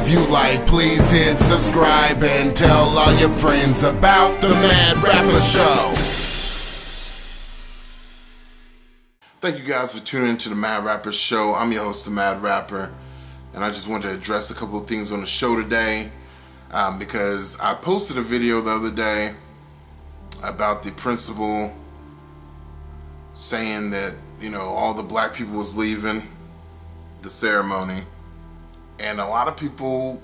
If you like, please hit subscribe and tell all your friends about the Mad Rapper Show. Thank you guys for tuning into the Mad Rapper Show. I'm your host, the Mad Rapper, and I just wanted to address a couple of things on the show today because I posted a video the other day about the principal saying that, you know, all the black people was leaving the ceremony, and a lot of people,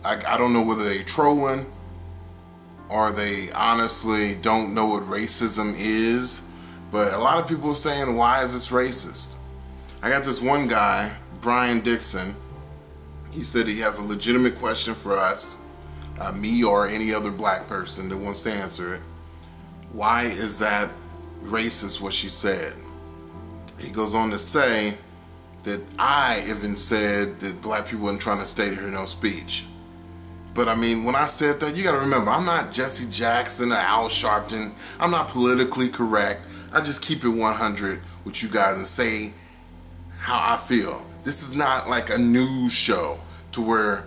I don't know whether they trolling or they honestly don't know what racism is, but a lot of people are saying, why is this racist? I got this one guy, Brian Dixon. He said he has a legitimate question for us, me or any other black person that wants to answer it. Why is that racist, what she said? He goes on to say that I even said that black people weren't trying to state here no speech. But I mean, when I said that, you gotta remember, I'm not Jesse Jackson or Al Sharpton. I'm not politically correct. I just keep it 100 with you guys and say how I feel. This is not like a news show to where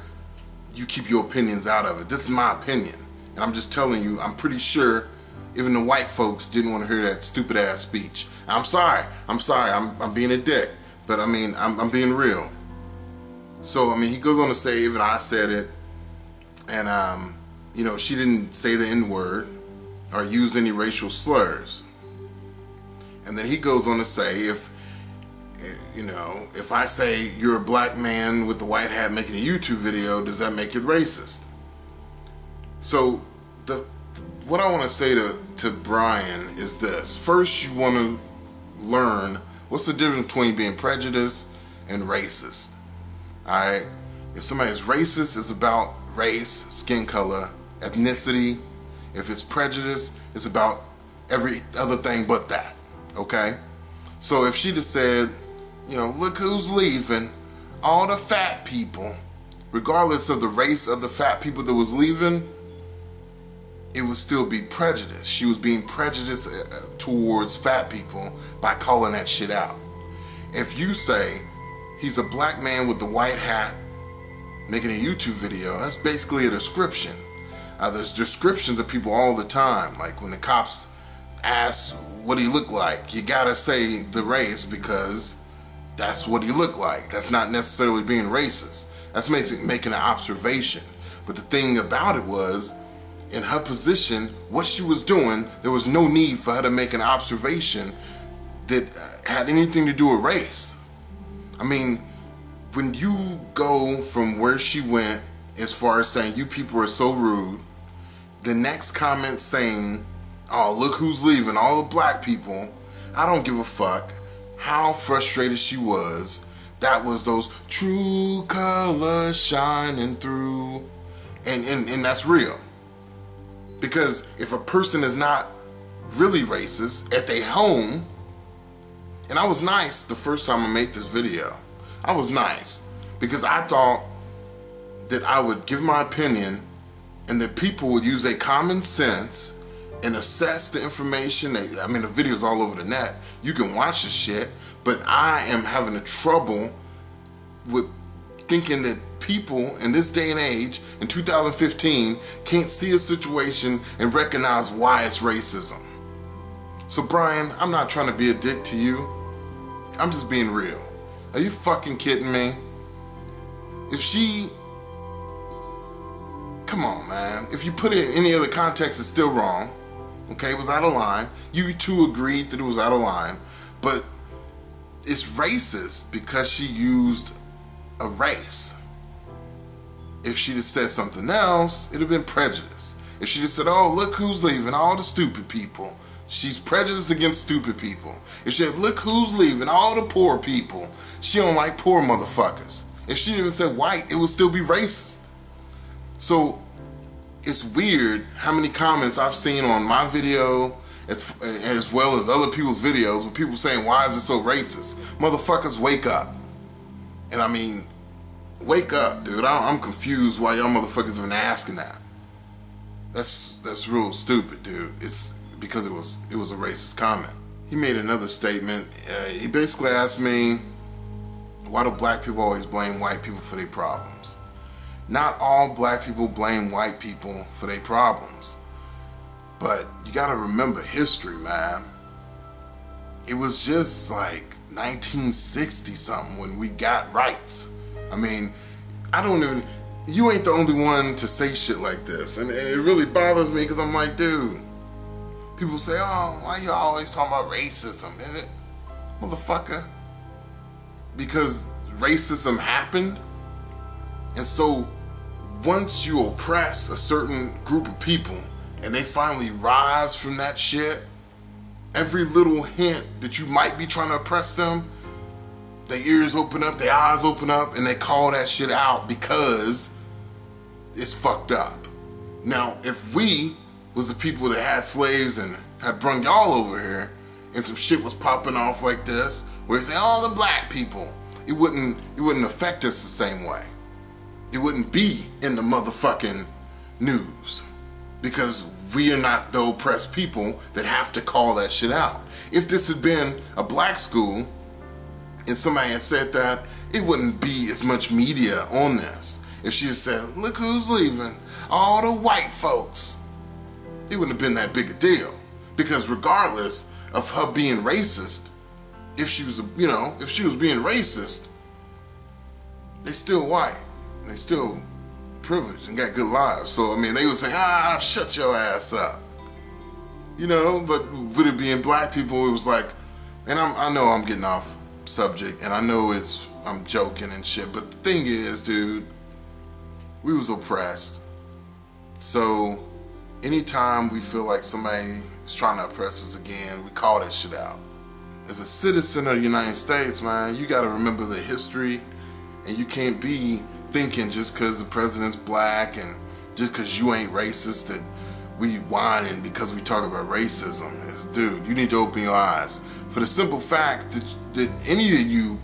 you keep your opinions out of it. This is my opinion. And I'm just telling you, I'm pretty sure even the white folks didn't want to hear that stupid ass speech. I'm sorry, I'm being a dick. But I mean, I'm being real. So, I mean, he goes on to say, even I said it, and, you know, she didn't say the N-word or use any racial slurs. And then he goes on to say, you know, if I say you're a black man with the white hat making a YouTube video, does that make it racist? So, what I want to say to Brian is this. First, you want to learn what's the difference between being prejudiced and racist. Alright? If somebody is racist, it's about race, skin color, ethnicity. If it's prejudice, it's about every other thing but that. Okay? So if she just said, you know, look who's leaving, all the fat people, regardless of the race of the fat people that was leaving, it would still be prejudice. She was being prejudiced towards fat people by calling that shit out. If you say he's a black man with the white hat making a YouTube video, that's basically a description. There's descriptions of people all the time. Like when the cops ask what he look like, you gotta say the race because that's what he looked like. That's not necessarily being racist. That's making an observation. But the thing about it was, in her position, what she was doing, there was no need for her to make an observation that had anything to do with race. I mean, when you go from where she went, as far as saying, you people are so rude, the next comment saying, oh, look who's leaving, all the black people, I don't give a fuck how frustrated she was. That was those true colors shining through. And that's real. Because if a person is not really racist at their home, and I was nice the first time I made this video. I was nice because I thought that I would give my opinion and that people would use their common sense and assess the information. I mean, the video's all over the net. You can watch this shit, but I am having a trouble with thinking that people in this day and age, in 2015, can't see a situation and recognize why it's racism. So Brian, I'm not trying to be a dick to you. I'm just being real. Are you fucking kidding me? If she... Come on, man. If you put it in any other context, it's still wrong. Okay, it was out of line. You two agreed that it was out of line. But it's racist because she used a race. If she just said something else, it'd have been prejudice. If she just said, oh, look who's leaving, all the stupid people. She's prejudiced against stupid people. If she said, look who's leaving, all the poor people. She don't like poor motherfuckers. If she even said white, it would still be racist. So it's weird how many comments I've seen on my video as well as other people's videos with people saying, why is it so racist? Motherfuckers, wake up. And I mean, wake up, dude. I'm confused why y'all motherfuckers even asking that. That's real stupid, dude. It's because it was a racist comment. He made another statement. He basically asked me, why do black people always blame white people for their problems? not all black people blame white people for their problems. But you gotta remember history, man. It was just like 1960 something when we got rights. I mean, you ain't the only one to say shit like this. And it really bothers me because I'm like, dude, people say, oh, why you always talking about racism? Is it, motherfucker? Because racism happened. And so once you oppress a certain group of people and they finally rise from that shit, every little hint that you might be trying to oppress them, their ears open up, their eyes open up, and they call that shit out because it's fucked up. Now, if we was the people that had slaves and had brung y'all over here, and some shit was popping off like this, where they say, oh, the black people, it wouldn't affect us the same way. It wouldn't be in the motherfucking news. Because we are not the oppressed people that have to call that shit out. If this had been a black school and somebody had said that, it wouldn't be as much media on this. If she had said, look who's leaving, all the white folks, it wouldn't have been that big a deal. Because regardless of her being racist, if she was, if she was being racist, they still white. They still privileged and got good lives. So, I mean, they would say, shut your ass up. But with it being black people, it was like, and I know I'm getting off subject, and I know I'm joking and shit, but the thing is, dude, we was oppressed. So, anytime we feel like somebody is trying to oppress us again, we call that shit out. As a citizen of the United States, man, you gotta remember the history, and you can't be thinking just because the president's black and just because you ain't racist that we whining because we talk about racism. Dude, you need to open your eyes. For the simple fact that any of you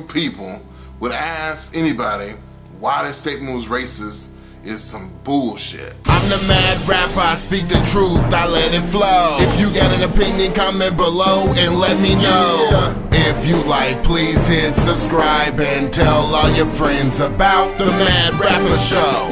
people would ask anybody why this statement was racist is some bullshit. I'm the mad rapper, I speak the truth, I let it flow. If you got an opinion, comment below and let me know. If you like, please hit subscribe and tell all your friends about the Mad Rapper Show.